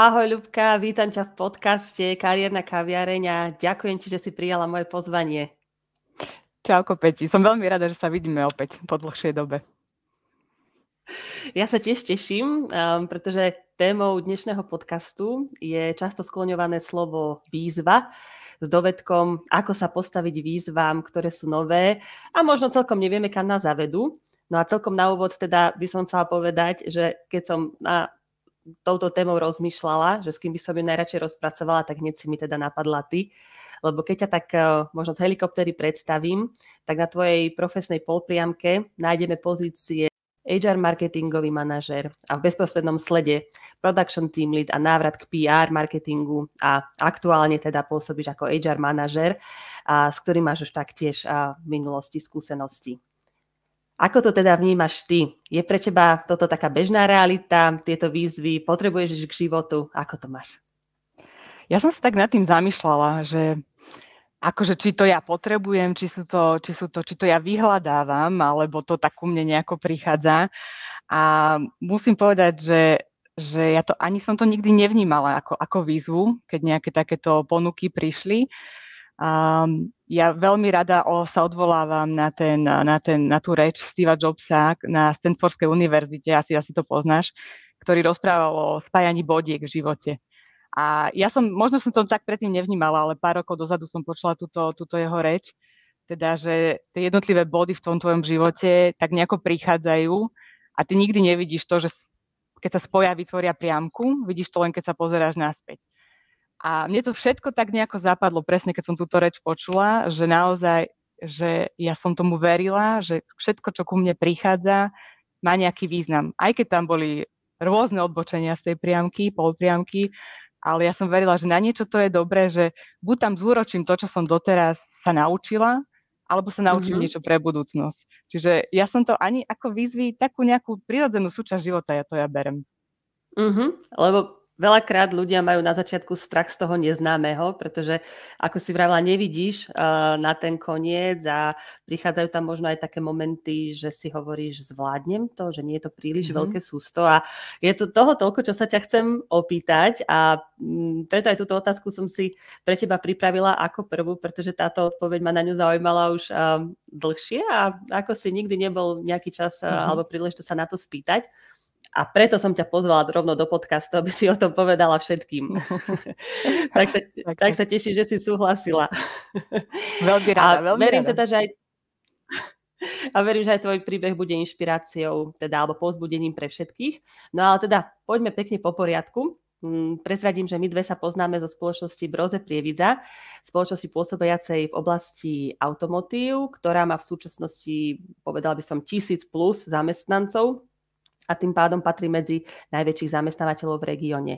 Ahoj Ľubka, vítam ťa v podcaste Kariérna kaviareň a ďakujem ti, že si prijala moje pozvanie. Čauko Peti, som veľmi rada, že sa vidíme opäť po dlhšej dobe. Ja sa tiež teším, pretože témou dnešného podcastu je často skloňované slovo výzva s dovedkom, ako sa postaviť výzvam, ktoré sú nové a možno celkom nevieme, kam nás zavedú. No a celkom na úvod teda by som chcela povedať, že keď som na touto témou rozmýšľala, že s kým by som ju najradšej rozpracovala, tak hneď si mi teda napadla ty. Lebo keď ťa tak možno z helikoptery predstavím, tak na tvojej profesnej polpriamke nájdeme pozície HR marketingový manažér a v bezprostrednom slede production team lead a návrat k PR marketingu a aktuálne teda pôsobíš ako HR manažér, s ktorým máš už taktiež v minulosti skúsenosti. Ako to teda vnímaš ty? Je pre teba toto taká bežná realita, tieto výzvy, potrebuješ k životu? Ako to máš? Ja som sa tak nad tým zamýšľala, že akože či to ja potrebujem, či to ja vyhľadávam, alebo to tak ku mne nejako prichádza. A musím povedať, že ja to ani som to nikdy nevnímala ako výzvu, keď nejaké takéto ponuky prišli. Ja veľmi rada sa odvolávam na tú reč Steva Jobsa na Stanfordskej univerzite, asi to poznáš, ktorý rozprával o spájaní bodiek v živote. A možno som to tak predtým nevnímala, ale pár rokov dozadu som počula túto jeho reč, teda, že tie jednotlivé body v tom tvojom živote tak nejako prichádzajú a ty nikdy nevidíš to, že keď sa spoja, vytvoria priamku, vidíš to len, keď sa pozeráš naspäť. A mne to všetko tak nejako zapadlo, presne keď som túto reč počula, že naozaj, že ja som tomu verila, že všetko, čo ku mne prichádza, má nejaký význam. Aj keď tam boli rôzne odbočenia z tej priamky, polpriamky, ale ja som verila, že na niečo to je dobré, že buď tam zúročím to, čo som doteraz sa naučila, alebo sa naučím niečo pre budúcnosť. Čiže ja som to ani ako výzvy, takú nejakú prirodzenú súčasť života, ja berem. Lebo veľakrát ľudia majú na začiatku strach z toho neznámeho, pretože ako si vravila, nevidíš na ten koniec a prichádzajú tam možno aj také momenty, že si hovoríš, zvládnem to, že nie je to príliš veľké sústo a je to toho toľko, čo sa ťa chcem opýtať a preto aj túto otázku som si pre teba pripravila ako prvú, pretože táto odpoveď ma na ňu zaujímala už dlhšie a ako si nikdy nebol nejaký čas alebo príležitosť sa na to spýtať. A preto som ťa pozvala rovno do podcastu, aby si o tom povedala všetkým. tak sa teším, že si súhlasila. Veľmi rada, verím teda, že aj tvoj príbeh bude inšpiráciou, teda, alebo povzbudením pre všetkých. No ale teda poďme pekne po poriadku. Prezradím, že my dve sa poznáme zo spoločnosti Broze Prievidza, spoločnosti pôsobiacej v oblasti automotív, ktorá má v súčasnosti, povedala by som, 1000 plus zamestnancov, a tým pádom patrí medzi najväčších zamestnávateľov v regióne.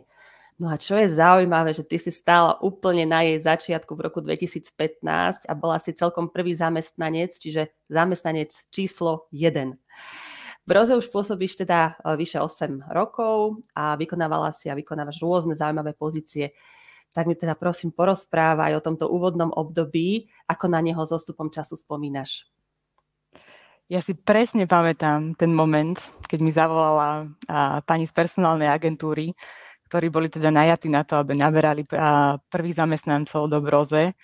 No a čo je zaujímavé, že ty si stála úplne na jej začiatku v roku 2015 a bola si celkom prvý zamestnanec, čiže zamestnanec číslo 1. V Broze už pôsobíš teda vyše 8 rokov a vykonávaš rôzne zaujímavé pozície. Tak mi teda prosím porozprávaj o tomto úvodnom období, ako na neho s odstupom času spomínaš. Ja si presne pamätám ten moment, keď mi zavolala pani z personálnej agentúry, ktorí boli teda najatí na to, aby naberali prvých zamestnancov do Broze.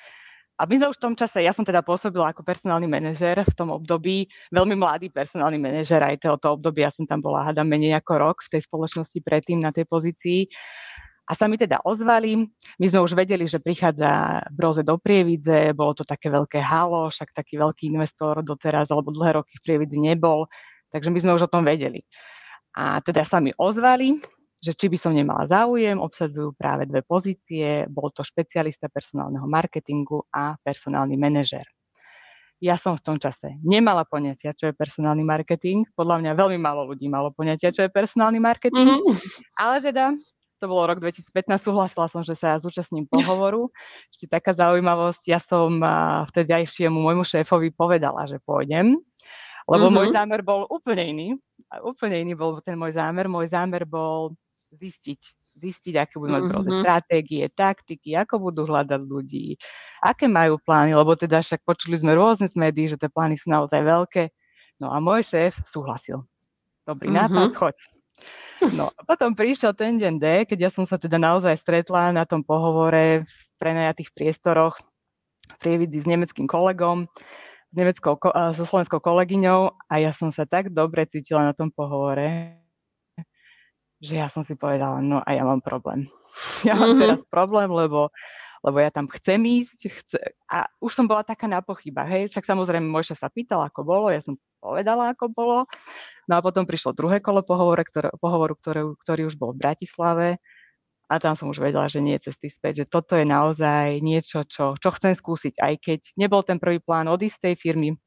A my sme už v tom čase, ja som teda pôsobila ako personálny manažér v tom období, veľmi mladý personálny manažér, aj to obdobie, ja som tam bola, hádam, menej ako rok v tej spoločnosti predtým na tej pozícii. A sa mi teda ozvali, my sme už vedeli, že prichádza Broze do Prievidze, bolo to také veľké halo, však taký veľký investor doteraz, alebo dlhé roky v Prievidzi nebol, takže my sme už o tom vedeli. A teda sa mi ozvali, že či by som nemala záujem, obsadzujú práve 2 pozície, bol to špecialista personálneho marketingu a personálny manažér. Ja som v tom čase nemala poňatia, čo je personálny marketing, podľa mňa veľmi málo ľudí malo poňatia, čo je personálny marketing, ale teda to bolo rok 2015, súhlasila som, že sa zúčastním pohovoru. Ešte taká zaujímavosť, ja som vtedajšiemu môjmu šéfovi povedala, že pôjdem, lebo môj zámer bol úplne iný. Úplne iný bol ten môj zámer. Môj zámer bol zistiť, aké budú mať Broze stratégie, taktiky, ako budú hľadať ľudí, aké majú plány, lebo teda však počuli sme rôzne z médií, že tie plány sú naozaj veľké. No a môj šéf súhlasil. Dobrý nápad, choď. No a potom prišiel ten deň D, keď ja som sa teda naozaj stretla na tom pohovore v prenajatých priestoroch v Prievidzi s nemeckým kolegom, so slovenskou kolegyňou a ja som sa tak dobre cítila na tom pohovore, že ja som si povedala, no a ja mám problém. Ja mám teraz problém, lebo ja tam chcem ísť a už som bola taká na pochybách, hej, však samozrejme môj šéf sa pýtal, ako bolo, ja som povedala, ako bolo, no a potom prišlo druhé kolo pohovoru, ktorý už bol v Bratislave a tam som už vedela, že nie je cesty späť, že toto je naozaj niečo, čo chcem skúsiť, aj keď nebol ten prvý plán od istej firmy,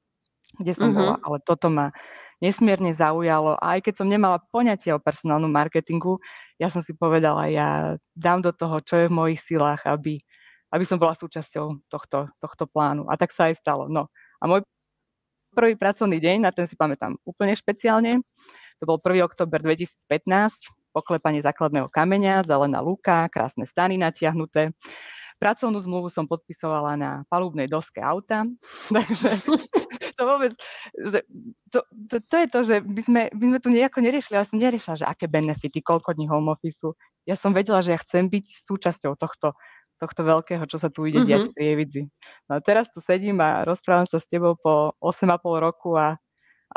kde som bola, ale toto ma nesmierne zaujalo a aj keď som nemala poňatie o personálnom marketingu, ja som si povedala, ja dám do toho, čo je v mojich silách, aby som bola súčasťou tohto plánu. A tak sa aj stalo. No a môj prvý pracovný deň, na ten si pamätám úplne špeciálne, to bol 1. október 2015, poklepanie základného kameňa, zelená lúka, krásne stany natiahnuté. Pracovnú zmluvu som podpisovala na palubnej doske auta, takže to vôbec, to je to, že by sme tu nejako neriešili, ale som neriešila, že aké benefity, koľko dní home officeu. Ja som vedela, že ja chcem byť súčasťou tohto veľkého, čo sa tu ide diať v Prievidzi. No a teraz tu sedím a rozprávam sa s tebou po 8,5 roku a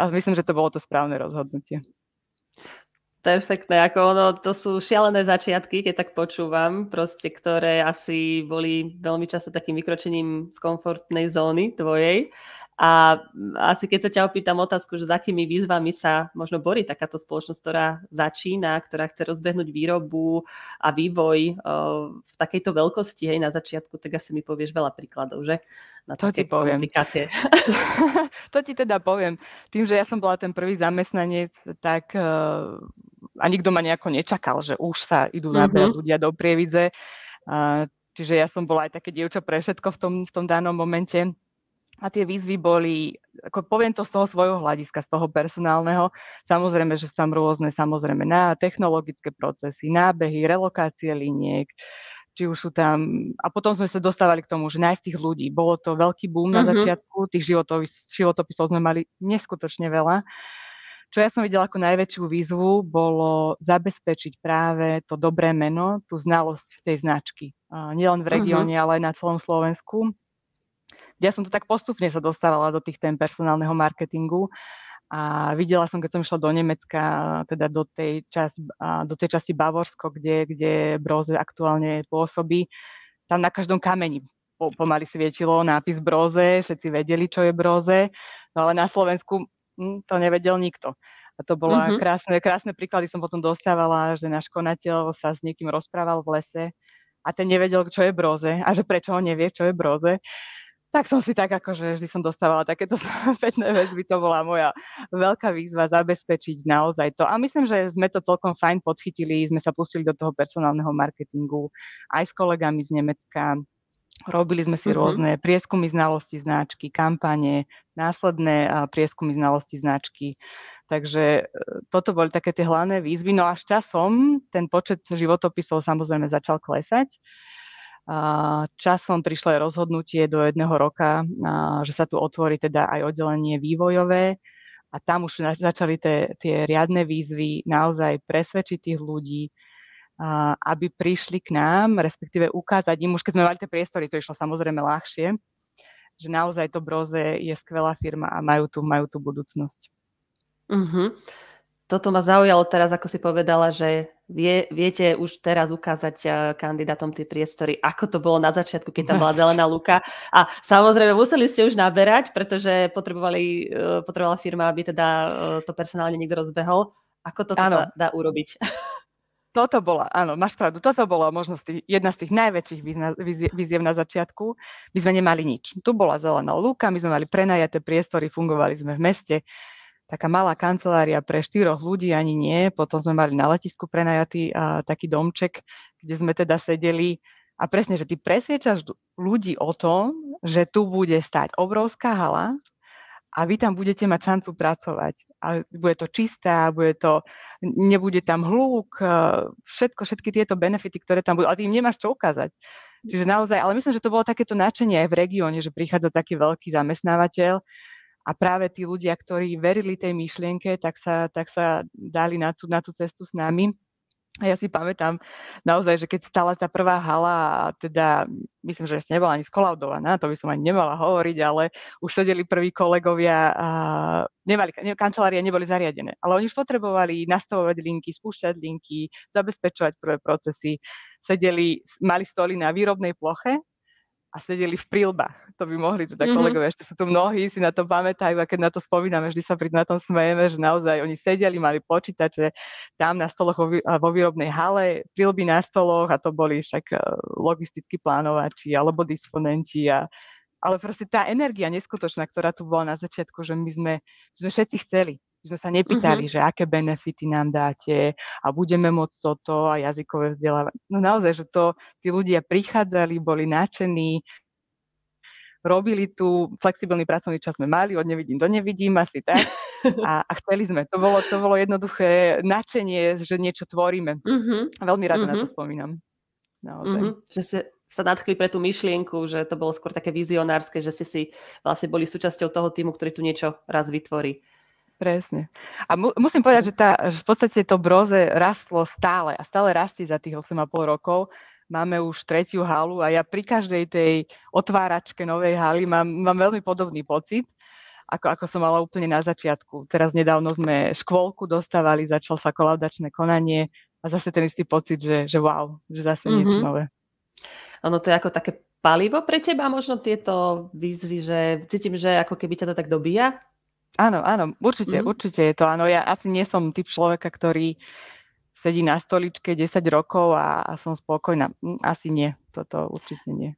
myslím, že to bolo to správne rozhodnutie. Perfektné, to sú šialené začiatky, keď tak počúvam, proste, ktoré asi boli veľmi často takým vykročením z komfortnej zóny tvojej. A asi keď sa ťa opýtam otázku, že s akými výzvami sa možno borí takáto spoločnosť, ktorá začína, ktorá chce rozbehnúť výrobu a vývoj v takejto veľkosti, hej, na začiatku, tak asi mi povieš veľa príkladov, že? Na také komunikácie. To ti teda poviem. Tým, že ja som bola ten prvý zamestnanec, tak a nikto ma nejako nečakal, že už sa idú naberať ľudia do Prievidze. Čiže ja som bola aj také dievča pre všetko v tom danom momente. A tie výzvy boli, ako poviem to z toho svojho hľadiska, z toho personálneho, samozrejme, že sú tam rôzne, samozrejme, na technologické procesy, nábehy, relokácie liniek, či už sú tam, a potom sme sa dostávali k tomu, že nájsť tých ľudí. Bolo to veľký boom na začiatku, tých životopisov sme mali neskutočne veľa. Čo ja som videla ako najväčšiu výzvu, bolo zabezpečiť práve to dobré meno, tú znalosť tej značky. Nielen v regióne, ale aj na celom Slovensku. Ja som to tak postupne sa dostávala do tých tém personálneho marketingu a videla som, keď som išla do Nemecka, teda do tej časti Bavorsko, kde Brose aktuálne pôsobí, tam na každom kameni pomaly svietilo nápis Brose, všetci vedeli, čo je Brose, no ale na Slovensku to nevedel nikto. A to bola krásne príklady som potom dostávala, že náš konateľ sa s niekým rozprával v lese a ten nevedel, čo je Brose a že prečo on nevie, čo je Brose. Tak som si tak akože vždy som dostávala takéto spätné väzby, to bola moja veľká výzva zabezpečiť naozaj to. A myslím, že sme to celkom fajn podchytili, sme sa pustili do toho personálneho marketingu aj s kolegami z Nemecka. Robili sme si rôzne prieskumy znalosti značky, kampane, následné prieskumy znalosti značky. Takže toto boli také tie hlavné výzvy. No a s časom ten počet životopisov samozrejme začal klesať. Časom prišlo aj rozhodnutie do 1 roka, že sa tu otvorí teda aj oddelenie vývojové a tam už začali tie riadne výzvy naozaj presvedčiť tých ľudí, aby prišli k nám, respektíve ukázať im, už keď sme mali tie priestory, to išlo samozrejme ľahšie, že naozaj to Brose je skvelá firma a majú tú budúcnosť. Toto ma zaujalo teraz, ako si povedala, že viete už teraz ukázať kandidátom tie priestory, ako to bolo na začiatku, keď tam bola zelená lúka. A samozrejme, museli ste už naberať, pretože potrebovala firma, aby teda to personálne niekto rozbehol. Ako toto sa dá urobiť? Toto bola, áno, máš pravdu, toto bola možno jedna z tých najväčších výziev na začiatku. My sme nemali nič. Tu bola zelená lúka, my sme mali prenajaté priestory, fungovali sme v meste. Taká malá kancelária pre 4 ľudí, ani nie. Potom sme mali na letisku prenajatý taký domček, kde sme teda sedeli. A presne, že ty presviečaš ľudí o tom, že tu bude stáť obrovská hala a vy tam budete mať šancu pracovať. A bude to čisté, nebude tam hluk, všetky tieto benefity, ktoré tam budú. Ale ty im nemáš čo ukázať. Čiže naozaj, ale myslím, že to bolo takéto nadšenie aj v regióne, že prichádza taký veľký zamestnávateľ A práve tí ľudia, ktorí verili tej myšlienke, tak sa dali na tú cestu s nami. A ja si pamätám naozaj, že keď stala tá prvá hala, a teda myslím, že ešte nebola ani skolaudovaná, to by som ani nemala hovoriť, ale už sedeli prví kolegovia a kancelárie neboli zariadené. Ale oni už potrebovali nastavovať linky, spúšťať linky, zabezpečovať prvé procesy. Mali stoly na výrobnej ploche a sedeli v príľbách. To by mohli teda kolegovia, ešte sú tu mnohí, si na to pamätajú a keď na to spomíname, vždy sa na tom smejeme, že naozaj oni sedeli, mali počítače tam na stoloch vo výrobnej hale, príľby na stoloch a to boli však logistickí plánovači alebo disponenti ale proste tá energia neskutočná, ktorá tu bola na začiatku, že my sme všetci chceli. Sme sa nepýtali, že aké benefity nám dáte a budeme môcť toto a jazykové vzdelávanie. No naozaj, že tí ľudia prichádzali, boli nadšení, robili tu, flexibilný pracovný čas sme mali, od nevidím do nevidím, asi tak. A chceli sme. To bolo jednoduché nadšenie, že niečo tvoríme. Veľmi rada na to spomínam. Naozaj. Že sa nadchli pre tú myšlienku, že to bolo skôr také vizionárske, že si vlastne boli súčasťou toho týmu, ktorý tu niečo raz vytvorí. Presne. A musím povedať, že v podstate to Broze rastlo stále a stále rastie za tých 8,5 rokov. Máme už 3. halu a ja pri každej tej otváračke novej haly mám veľmi podobný pocit, ako som mala úplne na začiatku. Teraz nedávno sme škôlku dostávali, začalo sa kolaudačné konanie a zase ten istý pocit, že wow, že zase niečo nové. Ono to je ako také palivo pre teba, možno tieto výzvy, že cítim, že ako keby ťa to tak dobíja? Áno, určite je to. Áno, ja asi nie som typ človeka, ktorý sedí na stoličke 10 rokov a som spokojná. Asi nie, toto určite nie.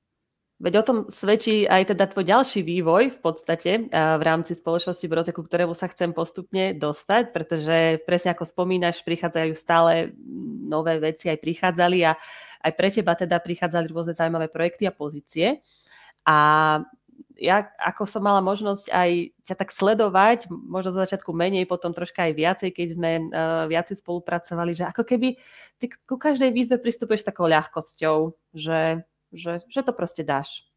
Veď o tom svedčí aj teda tvoj ďalší vývoj v podstate v rámci spoločnosti Broze, ku ktorému sa chcem postupne dostať, pretože presne ako spomínaš, prichádzajú stále nové veci, aj prichádzali a aj pre teba teda prichádzali rôzne zaujímavé projekty a pozície. A ja ako som mala možnosť aj ťa tak sledovať, možno za začiatku menej, potom troška aj viacej, keď sme viacej spolupracovali, že ako keby ty ku každej výzve pristupuješ takou ľahkosťou, že to proste dáš.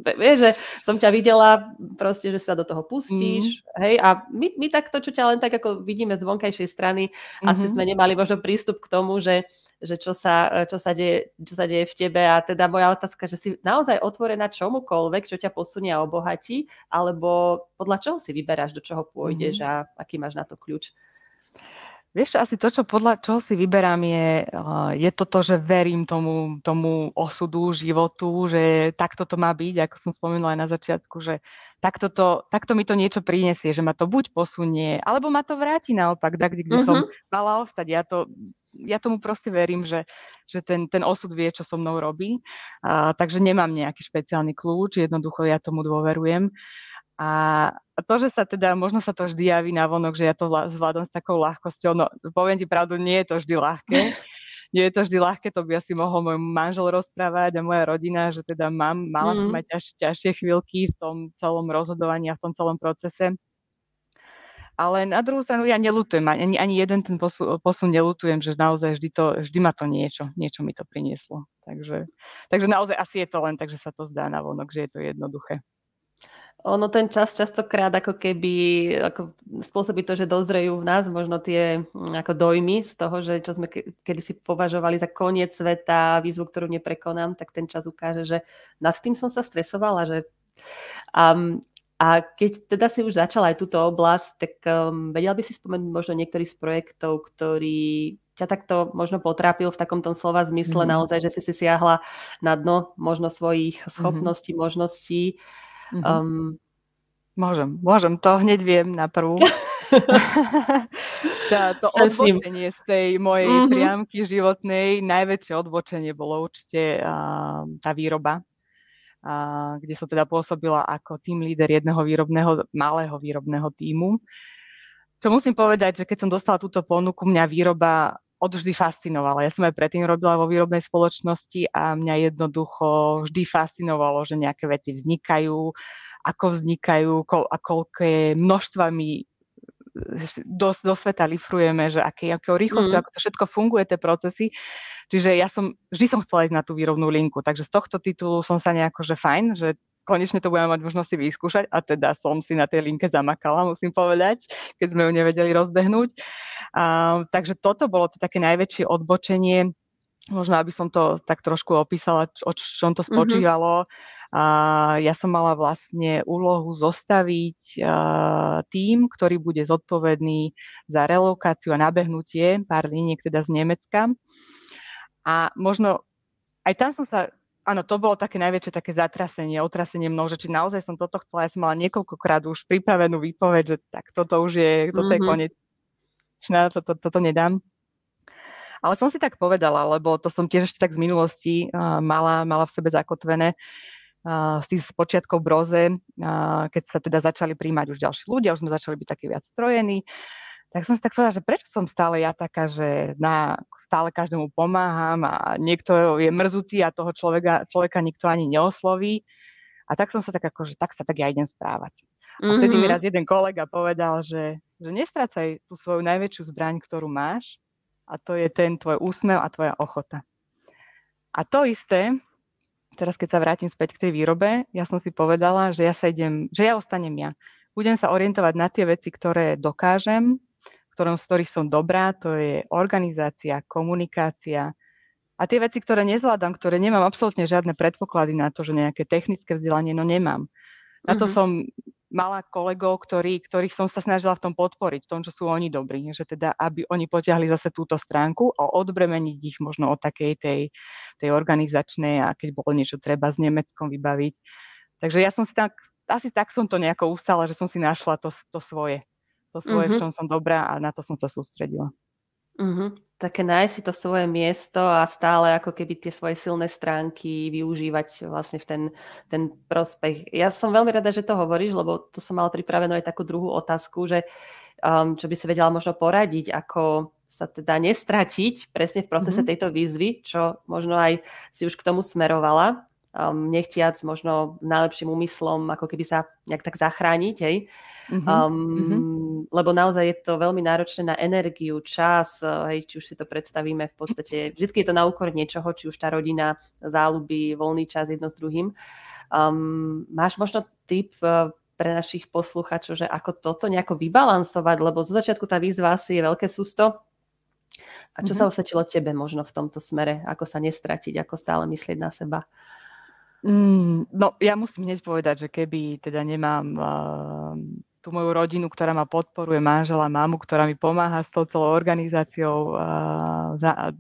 Vieš, že som ťa videla proste, že sa do toho pustíš, hej, a my takto, čo ťa len tak ako vidíme z vonkajšej strany, asi sme nemali možno prístup k tomu, že čo sa deje v tebe a teda moja otázka, že si naozaj otvorená čomukoľvek, čo ťa posunie a obohatí, alebo podľa čoho si vyberáš, do čoho pôjdeš a aký máš na to kľúč? Vieš, asi to, podľa čoho si vyberám, je toto, že verím tomu osudu, životu, že takto to má byť, ako som spomenula aj na začiatku, že takto mi to niečo prinesie, že ma to buď posunie, alebo ma to vráti naopak, kde som mala ostať. Ja tomu proste verím, že ten osud vie, čo so mnou robí. Takže nemám nejaký špeciálny kľúč, jednoducho ja tomu dôverujem. A to, že sa teda, možno sa to vždy javí navonok, že ja to zvládam s takou ľahkosťou, no poviem ti pravdu, nie je to vždy ľahké. Nie je to vždy ľahké, to by asi mohol môj manžel rozprávať a moja rodina, že teda mala som aj ťažšie chvíľky v tom celom rozhodovaní a v tom celom procese. Ale na druhú stranu ja neľutujem, ani jeden ten posun neľutujem, že naozaj vždy ma to niečo mi to prinieslo. Takže naozaj asi je to len tak, že sa to zdá navonok, že je to jednoduché. Ono ten čas častokrát ako keby spôsobí to, že dozrejú v nás možno tie ako dojmy z toho, že čo sme kedysi považovali za koniec sveta, výzvu, ktorú neprekonám, tak ten čas ukáže, že nad tým som sa stresovala. Že... A keď teda si už začala aj túto oblasť, tak vedela by si spomenúť možno niektorý z projektov, ktorý ťa takto možno potrápil v takom tom slova zmysle, naozaj, že si siahla na dno možno svojich schopností, možností. Môžem, to hneď viem na prvú. To odbočenie z tej mojej priamky životnej, najväčšie odbočenie bolo určite tá výroba, kde som teda pôsobila ako team leader jedného malého výrobného tímu. Čo musím povedať, že keď som dostala túto ponuku, mňa výroba odvždy fascinovala. Ja som aj predtým robila vo výrobnej spoločnosti a mňa jednoducho vždy fascinovalo, že nejaké veci vznikajú, ako vznikajú a koľké množstvami do sveta lifrujeme, že akou rýchlosťou, ako to všetko funguje, tie procesy. Čiže vždy som chcela ísť na tú výrobnú linku, takže z tohto titulu som sa nejako, že fajn, že konečne to budeme mať možnosť si vyskúšať a teda som si na tej linke zamakala, musím povedať, keď sme ju nevedeli rozbehnúť. Takže toto bolo to také najväčšie odbočenie. Možno, aby som to tak trošku opísala, o čom to spočívalo. Ja som mala vlastne úlohu zostaviť tím, ktorý bude zodpovedný za relokáciu a nabehnutie pár liniek teda z Nemecka. A možno aj tam som sa, áno, to bolo také najväčšie také otrasenie mnou, že či naozaj som toto chcela. Ja som mala niekoľkokrát už pripravenú výpoveď, že tak toto už je, toto je koniec, toto nedám. Ale som si tak povedala, lebo to som tiež ešte tak z minulosti mala v sebe zakotvené z tých spočiatkov Broze, keď sa teda začali príjmať už ďalší ľudia, už sme začali byť takí viac strojení, tak som si tak povedala, že prečo som stále ja taká, že stále každému pomáham a niekto je mrzutý a toho človeka nikto ani neosloví. A tak som sa tak akože, tak ja idem správať. A vtedy mi raz jeden kolega povedal, že nestrácaj tú svoju najväčšiu zbraň, ktorú máš, a to je ten tvoj úsmev a tvoja ochota. A to isté, teraz keď sa vrátim späť k tej výrobe, ja som si povedala, že ja ostanem ja. Budem sa orientovať na tie veci, ktoré dokážem, z ktorých som dobrá, to je organizácia, komunikácia a tie veci, ktoré nezvládam, ktoré nemám absolútne žiadne predpoklady na to, že nejaké technické vzdelanie, no nemám. Na to som mala kolegov, ktorých som sa snažila v tom podporiť, v tom, čo sú oni dobrí, že teda, aby oni potiahli zase túto stránku a odbremeniť ich možno od takej tej organizačnej a keď bolo niečo treba s Nemeckom vybaviť. Takže ja som si asi tak som to nejako ustala, že som si našla to svoje, v čom som dobrá a na to som sa sústredila. Také nájsť si to svoje miesto a stále ako keby tie svoje silné stránky využívať vlastne v ten prospech. Ja som veľmi rada, že to hovoríš, lebo to som mala pripravenú aj takú druhú otázku, že čo by si vedela možno poradiť, ako sa teda nestratiť presne v procese tejto výzvy, čo možno aj si už k tomu smerovala, nechtiac možno najlepším úmyslom ako keby sa nejak tak zachrániť, hej. Lebo naozaj je to veľmi náročné na energiu, čas, hej, či už si to predstavíme v podstate, vždycky je to na úkor niečoho, či už tá rodina, záľuby, voľný čas jedno s druhým. Máš možno tip pre našich posluchačov, že ako toto nejako vybalansovať, lebo zo začiatku tá výzva asi je veľké sústo. A čo sa osvedčilo tebe možno v tomto smere, ako sa nestratiť, ako stále myslieť na seba? No, ja musím hneď povedať, že keby teda nemám tú moju rodinu, ktorá ma podporuje, manžela, mamu, ktorá mi pomáha s tou celou organizáciou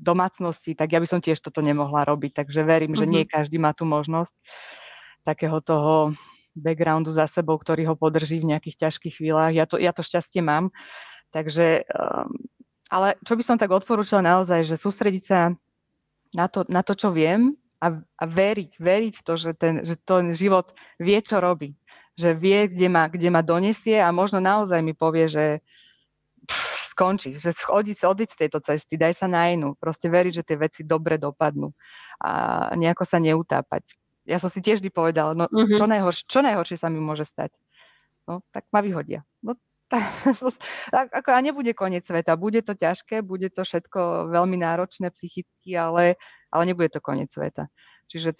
domácnosti, tak ja by som tiež toto nemohla robiť. Takže verím, že nie každý má tú možnosť takého toho backgroundu za sebou, ktorý ho podrží v nejakých ťažkých chvíľach. Ja to šťastie mám. Takže, ale čo by som tak odporúčala naozaj, že sústrediť sa na to, čo viem, a veriť v to, že ten život vie, čo robí. Že vie, kde ma donesie a možno naozaj mi povie, že skončí, že odiť z tejto cesty, daj sa na inú. Proste veriť, že tie veci dobre dopadnú a nejako sa neutápať. Ja som si tiež vždy povedala, no čo najhoršie sa mi môže stať? No, tak ma vyhodia. No, a nebude koniec sveta. Bude to ťažké, bude to všetko veľmi náročné psychicky, ale nebude to koniec sveta. Čiže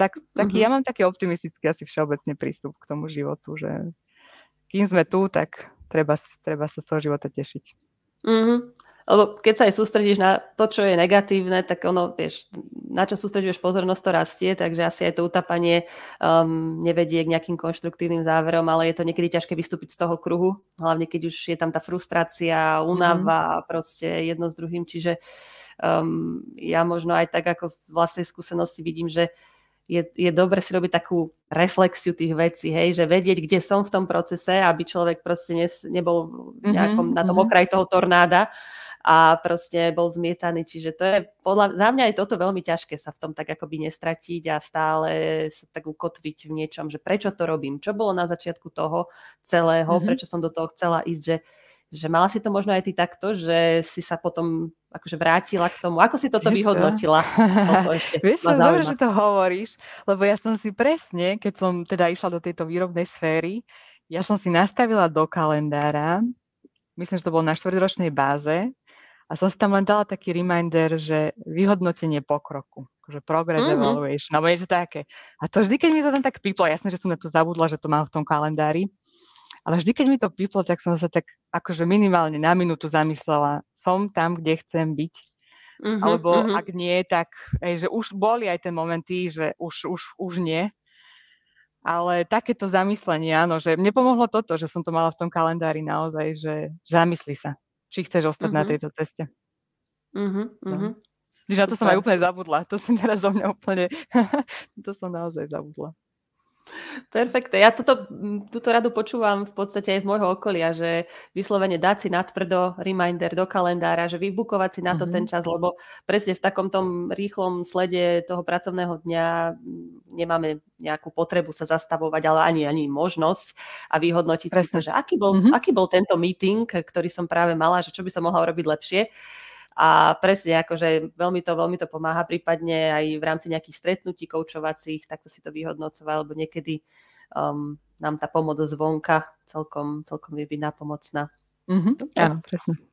ja mám taký optimistický asi všeobecne prístup k tomu životu, že kým sme tu, tak treba sa z toho života tešiť. Lebo keď sa aj sústredíš na to, čo je negatívne, tak ono, vieš, na čo sústredíš pozornosť, to rastie, takže asi aj to utápanie nevedie k nejakým konštruktívnym záverom, ale je to niekedy ťažké vystúpiť z toho kruhu, hlavne keď už je tam tá frustrácia, únava, proste jedno s druhým, čiže ja možno aj tak ako z vlastnej skúsenosti vidím, že je dobre si robiť takú reflexiu tých vecí, hej, že vedieť, kde som v tom procese, aby človek proste nebol na tom okraji toho tornáda a proste bol zmietaný. Čiže to je za mňa je toto veľmi ťažké sa v tom tak akoby nestratiť a stále sa tak ukotviť v niečom, že prečo to robím, čo bolo na začiatku toho celého, prečo som do toho chcela ísť, že mala si to možno aj ty takto, že si sa potom akože vrátila k tomu. Ako si toto vyhodnotila? Vieš, dobre, že to hovoríš, lebo ja som si presne, keď som teda išla do tejto výrobnej sféry, ja som si nastavila do kalendára, myslím, že to bolo na 4-ročnej báze, a som si tam len dala taký reminder, že vyhodnotenie pokroku. akože progress Mhm. evaluation, alebo niečo také. A to vždy, keď mi to tam tak píplo, jasné, že som na to zabudla, že to mám v tom kalendári, ale vždy, keď mi to píplo, tak som sa tak akože minimálne na minútu zamyslela, som tam, kde chcem byť, Mhm. alebo Mhm. ak nie, tak že už boli aj ten momenty, že už nie, ale takéto zamyslenie, áno, že mne pomohlo toto, že som to mala v tom kalendári naozaj, že zamysli sa, či chceš ostať na Mhm. tejto ceste. Mhm. No. Mhm. Čiže na to som aj Super. úplne zabudla. To som teraz zo mňa úplne, to som naozaj zabudla. Perfektne. Ja túto radu počúvam v podstate aj z môjho okolia, že vyslovene dať si natvrdo reminder do kalendára, že vybukovať si na to ten čas, lebo presne v takom tom rýchlom slede toho pracovného dňa nemáme nejakú potrebu sa zastavovať, ale ani možnosť a vyhodnotiť si to, Presne. že aký bol tento meeting, ktorý som práve mala, že čo by som mohla urobiť lepšie. A presne, akože veľmi to pomáha, prípadne aj v rámci nejakých stretnutí koučovacích, takto si to vyhodnocovať, lebo niekedy nám tá pomoc zvonka celkom vie byť nápomocná. Áno, presne.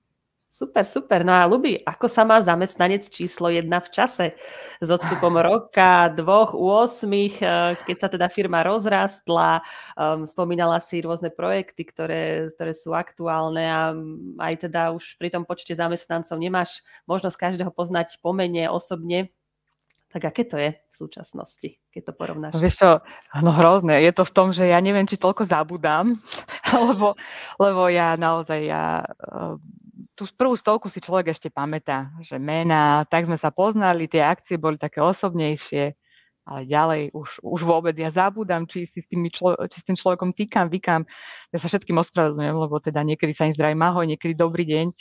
Super. No a Ľubi, ako sa má zamestnanec číslo 1 v čase? S odstupom roka, 2, 8, keď sa teda firma rozrastla, spomínala si rôzne projekty, ktoré sú aktuálne a aj teda už pri tom počte zamestnancov nemáš možnosť každého poznať po mene osobne. Tak aké to je v súčasnosti, keď to porovnáš? Vieš čo, no hrozné. Je to v tom, že ja neviem, či toľko zabudám, lebo ja naozaj, tú prvú stovku si človek ešte pamätá, že mená, tak sme sa poznali, tie akcie boli také osobnejšie, ale ďalej už vôbec ja zabudám, či s tým človekom týkam, vykam. Ja sa všetkým ospravedlňujem, lebo teda niekedy sa im zdravím ahoj, niekedy dobrý deň.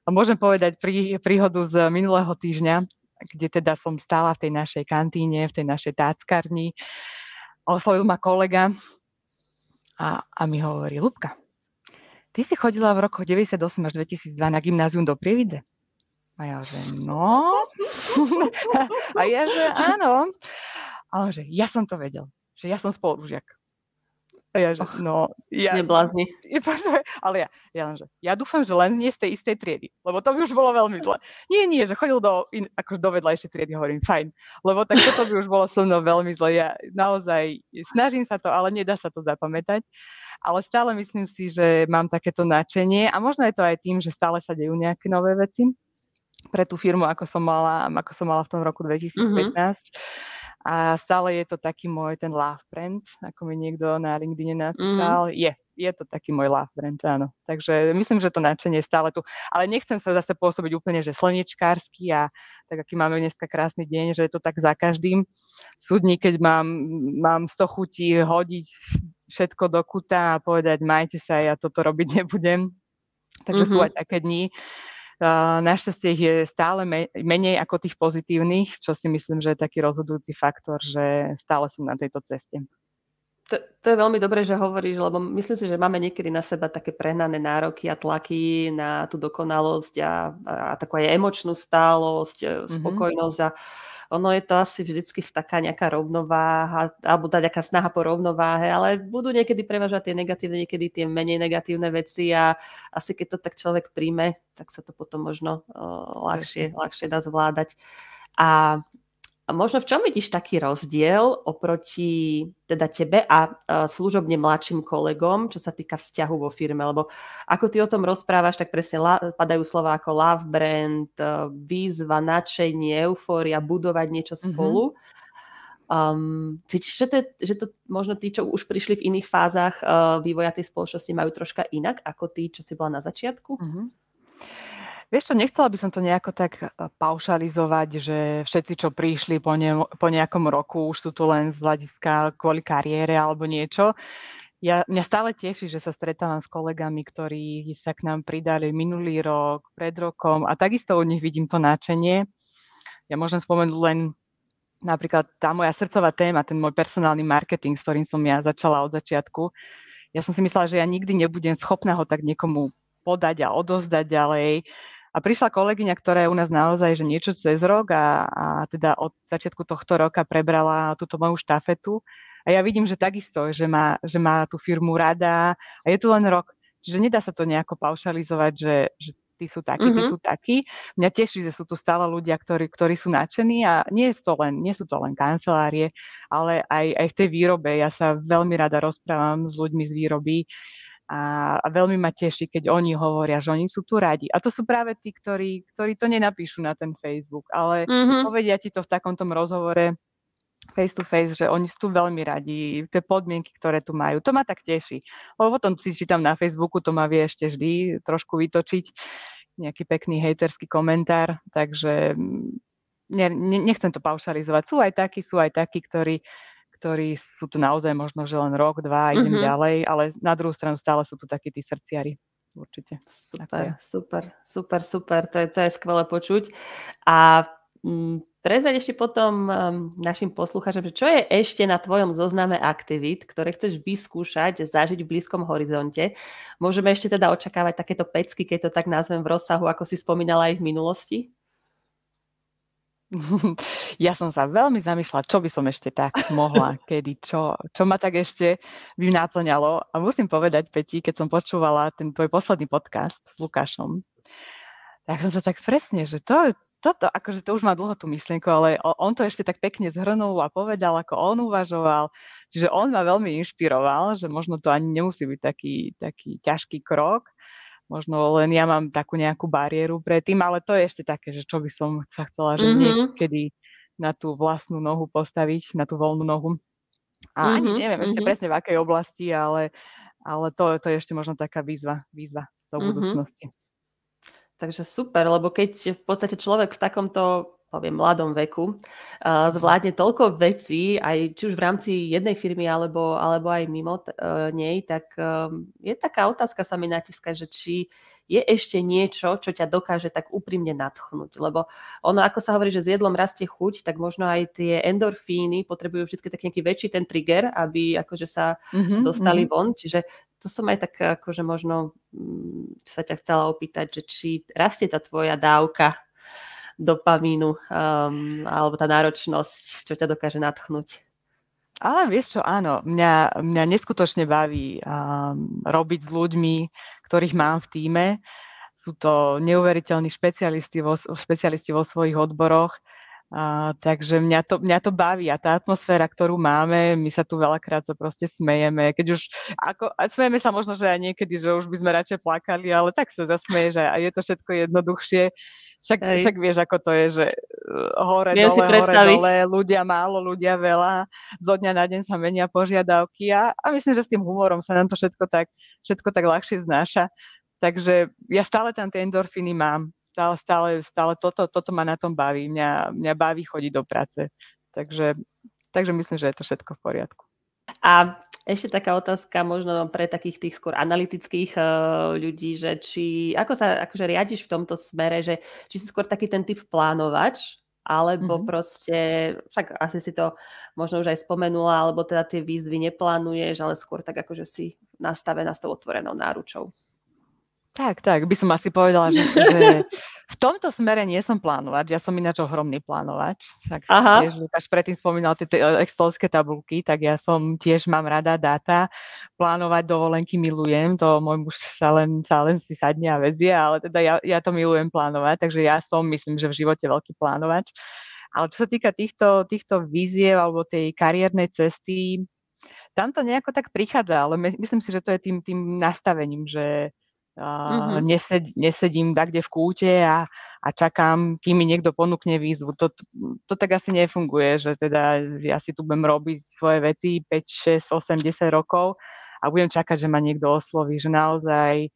A môžem povedať príhodu z minulého týždňa, kde teda som stála v tej našej kantíne, v tej našej táckarni. Oslovil ma kolega a mi hovorí: Ľubka, ty si chodila v rokoch 98 až 2002 na gymnázium do Prievidze? A ja, že no. A ja, že áno. A on, že ja som to vedel, že ja som spolužiak. A ja, že no, Neblázni. Ale ja dúfam, že len nie z tej istej triedy, lebo to by už bolo veľmi zle. Nie, že chodil akože do vedľajšej triedy, hovorím, fajn, lebo tak toto by už bolo so mnou veľmi zle. Ja naozaj snažím sa to, ale nedá sa to zapamätať. Ale stále myslím si, že mám takéto nadšenie a možno je to aj tým, že stále sa dejú nejaké nové veci pre tú firmu, ako som mala v tom roku 2015. A stále je to taký môj ten love brand, ako mi niekto na LinkedIne napísal. Je to taký môj love brand, áno. Takže myslím, že to nadšenie je stále tu. Ale nechcem sa zase pôsobiť úplne, že slnečkársky a tak, aký máme dneska krásny deň, že je to tak za každým. Sú dní, keď mám 100 chutí hodiť všetko do kuta a povedať, majte sa, ja toto robiť nebudem. Takže sú aj také dni. Našťastie ich je stále menej ako tých pozitívnych, čo si myslím, že je taký rozhodujúci faktor, že stále som na tejto ceste. To je veľmi dobré, že hovoríš, lebo myslím si, že máme niekedy na seba také prehnané nároky a tlaky na tú dokonalosť a takú aj emočnú stálosť, spokojnosť a ono je to asi vždycky taká nejaká rovnováha, alebo tá nejaká snaha po rovnováhe, ale budú niekedy prevažať tie negatívne, niekedy tie menej negatívne veci a asi keď to tak človek príjme, tak sa to potom možno ľahšie dá zvládať. A možno v čom vidíš taký rozdiel oproti teda tebe a služobne mladším kolegom, čo sa týka vzťahu vo firme? Lebo ako ty o tom rozprávaš, tak presne padajú slova ako love brand, výzva, nadšenie, eufória, budovať niečo spolu. Cítiš, že to možno tí, čo už prišli v iných fázach vývoja tej spoločnosti, majú troška inak ako tí, čo si bola na začiatku? Vieš čo, nechcela by som to nejako tak paušalizovať, že všetci, čo prišli po nejakom roku, už sú tu len z hľadiska kvôli kariére alebo niečo. Mňa stále teší, že sa stretávam s kolegami, ktorí sa k nám pridali minulý rok, pred rokom a takisto u nich vidím to nadšenie. Ja môžem spomenúť len napríklad tá moja srdcová téma, ten môj personálny marketing, s ktorým som ja začala od začiatku. Ja som si myslela, že ja nikdy nebudem schopná ho tak niekomu podať a odozdať ďalej. A prišla kolegyňa, ktorá je u nás naozaj že niečo cez rok a teda od začiatku tohto roka prebrala túto moju štafetu. A ja vidím, že takisto, že má tú firmu rada a je tu len rok. Čiže nedá sa to nejako paušalizovať, že tí sú takí, tí sú takí. Mňa teší, že sú tu stále ľudia, ktorí sú nadšení a nie sú to len kancelárie, ale aj v tej výrobe. Ja sa veľmi rada rozprávam s ľuďmi z výroby a veľmi ma teší, keď oni hovoria, že oni sú tu radi. A to sú práve tí, ktorí to nenapíšu na ten Facebook, ale povedia ti to v takomto rozhovore face to face, že oni sú tu veľmi radi, tie podmienky, ktoré tu majú. To ma tak teší. Lebo potom si čítam na Facebooku, to ma vie ešte vždy trošku vytočiť nejaký pekný hejterský komentár, takže nechcem to paušalizovať. Sú aj takí, ktorí sú tu naozaj možno, že len rok, dva, idem ďalej, ale na druhú stranu stále sú tu takí tí srdciari. Určite. Super. To je skvelé počuť. A prezrať ešte potom našim poslucháčom, čo je ešte na tvojom zozname aktivít, ktoré chceš vyskúšať, zažiť v blízkom horizonte. Môžeme ešte teda očakávať takéto pecky, keď to tak nazvem, v rozsahu, ako si spomínala aj v minulosti? Ja som sa veľmi zamýšľala, čo by som ešte tak mohla, kedy, čo ma tak ešte by náplňalo. A musím povedať, Peti, keď som počúvala ten tvoj posledný podcast s Lukášom, tak som sa tak presne, že toto, akože to už má dlho tú myšlienku, ale on to ešte tak pekne zhrnul a povedal, ako on uvažoval. Čiže on ma veľmi inšpiroval, že možno to ani nemusí byť taký ťažký krok. Možno len ja mám takú nejakú bariéru predtým, ale to je ešte také, že čo by som sa chcela, že niekedy na tú vlastnú nohu postaviť, na tú voľnú nohu. A ani neviem ešte presne v akej oblasti, ale to je ešte možno taká výzva do budúcnosti. Takže super, lebo keď v podstate človek v takomto, poviem, mladom veku zvládne toľko vecí, aj či už v rámci jednej firmy, alebo aj mimo nej, tak je taká otázka sa mi natíska, že či je ešte niečo, čo ťa dokáže tak úprimne nadchnúť. Lebo ono, ako sa hovorí, že s jedlom rastie chuť, tak možno aj tie endorfíny potrebujú vždy taký nejaký väčší ten trigger, aby akože sa dostali von. Čiže to som aj tak akože možno sa ťa chcela opýtať, že či rastie tá tvoja dávka dopamínu alebo tá náročnosť, čo ťa dokáže nadchnúť. Ale vieš čo, áno, mňa neskutočne baví robiť s ľuďmi, ktorých mám v tíme. Sú to neuveriteľní špecialisti vo svojich odboroch, takže mňa to baví a tá atmosféra, ktorú máme, my sa tu veľakrát sa proste smejeme, keď už, smejeme sa možno, že aj niekedy, že už by sme radšej plakali, ale tak sa zasmeješ a je to všetko jednoduchšie. Však vieš, ako to je, že hore, dole, ľudia málo, ľudia veľa, zo dňa na deň sa menia požiadavky a myslím, že s tým humorom sa nám to všetko tak ľahšie znáša. Takže ja stále tam tie endorfíny mám, stále toto ma na tom baví, mňa baví chodiť do práce. Takže myslím, že je to všetko v poriadku. A ešte taká otázka možno pre takých tých skôr analytických ľudí, že ako sa akože riadiš v tomto smere, že či si skôr taký ten typ plánovač, alebo proste, však asi si to možno už aj spomenula, alebo teda tie výzvy neplánuješ, ale skôr tak akože si nastavená s tou otvorenou náručou. Tak, by som asi povedala, že v tomto smere nie som plánovač, ja som ináč ohromný plánovač. Tak tiež Lukáš predtým spomínal tie excelské tabulky, tak ja tiež mám rada dáta, plánovať dovolenky milujem, to môj muž sa len si sadne a vezie, ale teda ja to milujem plánovať, takže ja myslím, že v živote veľký plánovač. Ale čo sa týka týchto víziev alebo tej kariérnej cesty, tam to nejako tak prichádza, ale myslím si, že to je tým nastavením, že nesedím takde v kúte a čakám, kým mi niekto ponúkne výzvu. To tak asi nefunguje, že teda ja si tu budem robiť svoje veci 5, 6, 8, 10 rokov a budem čakať, že ma niekto osloví, že naozaj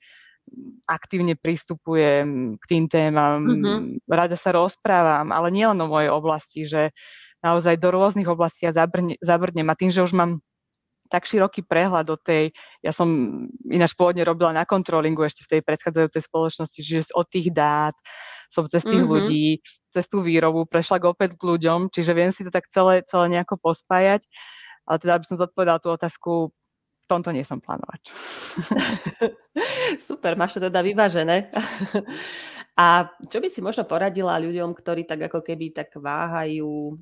aktívne pristupujem k tým témam, rada sa rozprávam, ale nielen o mojej oblasti, že naozaj do rôznych oblastí ja zabrdnem a tým, že už mám tak široký prehľad ja som ináč pôvodne robila na kontrolingu ešte v tej predchádzajúcej spoločnosti, čiže od tých dát som cez tých ľudí, cez tú výrobu prešla opäť k ľuďom, čiže viem si to tak celé nejako pospájať, ale teda, aby som zodpovedala tú otázku, v tomto nie som plánovač. Super, máš to teda vyvážené. A čo by si možno poradila ľuďom, ktorí tak ako keby tak váhajú,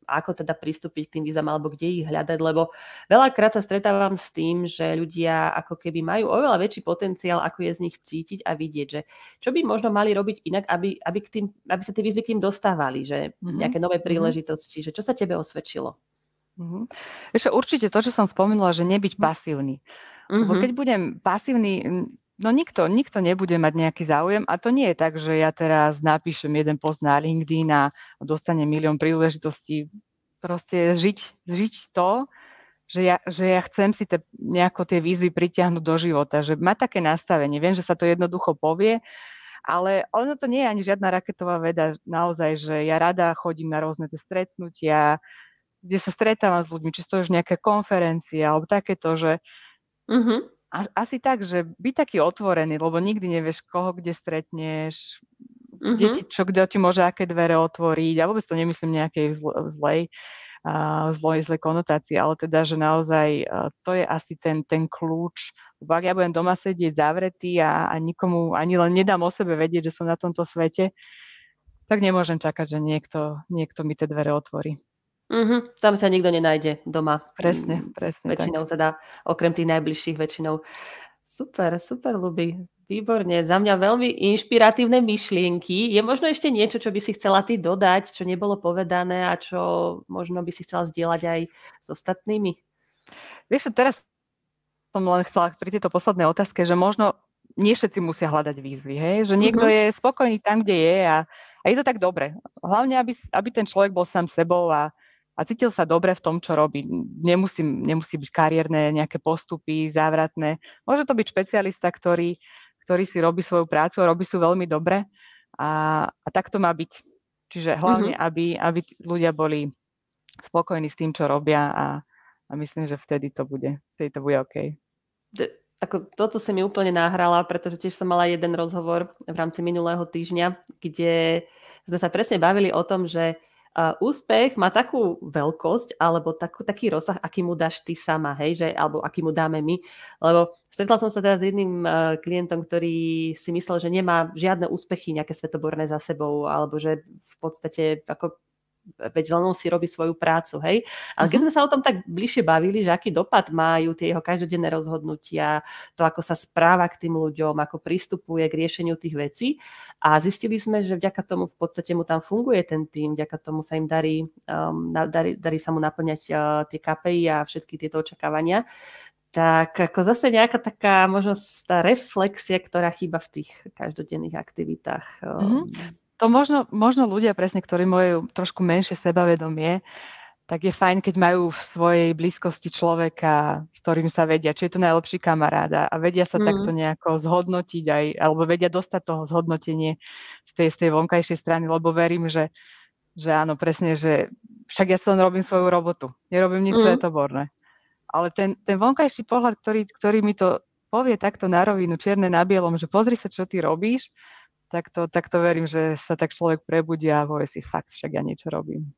ako teda pristúpiť k tým výzvam alebo kde ich hľadať, lebo veľakrát sa stretávam s tým, že ľudia ako keby majú oveľa väčší potenciál, ako je z nich cítiť a vidieť, že čo by možno mali robiť inak, aby sa tie výzvy k tým dostávali, že nejaké nové príležitosti, že čo sa tebe osvedčilo? Ešte určite to, čo som spomenula, že nebyť pasívny. Lebo keď budem pasívny, no nikto nebude mať nejaký záujem a to nie je tak, že ja teraz napíšem jeden post na LinkedIn a dostanem milión príležitostí. Proste žiť to, že ja chcem si nejako tie výzvy pritiahnuť do života, že mať také nastavenie. Viem, že sa to jednoducho povie, ale ono to nie je ani žiadna raketová veda, naozaj, že ja rada chodím na rôzne tie stretnutia, kde sa stretávam s ľuďmi, či to už nejaké konferencie alebo takéto, že asi tak, že byť taký otvorený, lebo nikdy nevieš, koho kde stretneš, kde ti môže aké dvere otvoriť. A vôbec to nemyslím nejakej zlej konotácii, ale teda, že naozaj to je asi ten kľúč. Lebo ak ja budem doma sedieť zavretý a nikomu ani len nedám o sebe vedieť, že som na tomto svete, tak nemôžem čakať, že niekto mi tie dvere otvorí. Tam sa nikto nenájde doma. Presne. Väčšinou tak. Teda, okrem tých najbližších väčšinou. Super, Ľubi. Výborne. Za mňa veľmi inšpiratívne myšlienky. Je možno ešte niečo, čo by si chcela ty dodať, čo nebolo povedané a čo možno by si chcela zdieľať aj s ostatnými? Vieš, teraz som len chcela pri tejto poslednej otázke, že možno nie všetci musia hľadať výzvy, hej? Že niekto je spokojný tam, kde je a je to tak dobre. Hlavne, aby ten človek bol sám sebou a cítil sa dobre v tom, čo robí. Nemusí byť kariérne nejaké postupy, závratné. Môže to byť špecialista, ktorý si robí svoju prácu a robí sú veľmi dobre a tak to má byť. Čiže hlavne, aby ľudia boli spokojní s tým, čo robia a myslím, že vtedy to bude OK. Toto si mi úplne nahrala, pretože tiež som mala jeden rozhovor v rámci minulého týždňa, kde sme sa presne bavili o tom, že úspech má takú veľkosť alebo taký rozsah, aký mu dáš ty sama, hej, že, alebo aký mu dáme my. Lebo stretla som sa teda s jedným klientom, ktorý si myslel, že nemá žiadne úspechy nejaké svetoborné za sebou, alebo že v podstate veď len on si robí svoju prácu, hej. Ale keď sme sa o tom tak bližšie bavili, že aký dopad majú tie jeho každodenné rozhodnutia, to, ako sa správa k tým ľuďom, ako pristupuje k riešeniu tých vecí a zistili sme, že vďaka tomu v podstate mu tam funguje ten tým, vďaka tomu sa im darí sa mu naplňať tie KPI a všetky tieto očakávania. Tak ako zase nejaká taká možno tá reflexia, ktorá chýba v tých každodenných aktivitách. To možno ľudia presne, ktorí majú trošku menšie sebavedomie, tak je fajn, keď majú v svojej blízkosti človeka, s ktorým sa vedia, či je to najlepší kamarát a vedia sa takto nejako zhodnotiť aj, alebo vedia dostať toho zhodnotenie z tej vonkajšej strany, lebo verím, že áno, presne, že však ja si len robím svoju robotu, nerobím nič svetoborné. Ale ten vonkajší pohľad, ktorý mi to povie takto na rovinu, čierne na bielom, že pozri sa, čo ty robíš, tak to verím, že sa tak človek prebudí a povie si, fakt, však ja niečo robím.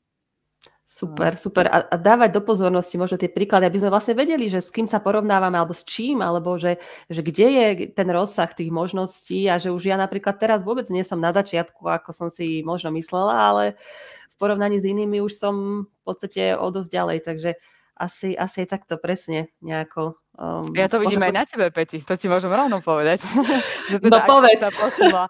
Super. A dávať do pozornosti možno tie príklady, aby sme vlastne vedeli, že s kým sa porovnávame, alebo s čím, alebo že kde je ten rozsah tých možností a že už ja napríklad teraz vôbec nie som na začiatku, ako som si možno myslela, ale v porovnaní s inými už som v podstate o dosť ďalej, takže asi je takto presne nejako. Ja to vidím aj na tebe, Peti, to ti môžem rovno povedať. Že teda povedz. Sa posúva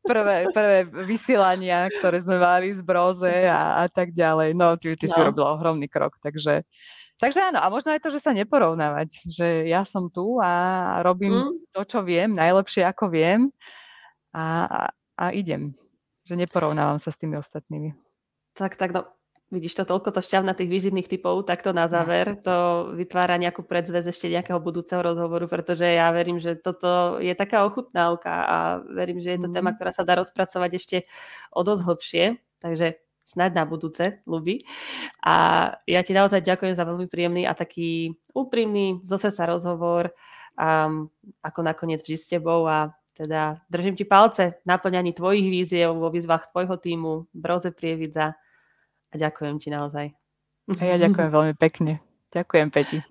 prvé vysielania, ktoré sme mali z Broze a tak ďalej. No, ty si robila ohromný krok, takže áno. A možno aj to, že sa neporovnávať, že ja som tu a robím to, čo viem, najlepšie ako viem a idem. Že neporovnávam sa s tými ostatnými. Tak, no. Vidíš to, toľko to šťavnatých výživných typov, takto na záver, to vytvára nejakú predzvesť ešte nejakého budúceho rozhovoru, pretože ja verím, že toto je taká ochutnávka a verím, že je to téma, ktorá sa dá rozpracovať ešte o dosť hlbšie, takže snáď na budúce, Ľubi. A ja ti naozaj ďakujem za veľmi príjemný a taký úprimný, zo srdca rozhovor, ako nakoniec vždy s tebou a teda držím ti palce v naplňaní tvojich víziev vo výzvach tvojho tímu, Broze Prievidza. A ďakujem ti naozaj. A ja ďakujem veľmi pekne. Ďakujem, Peti.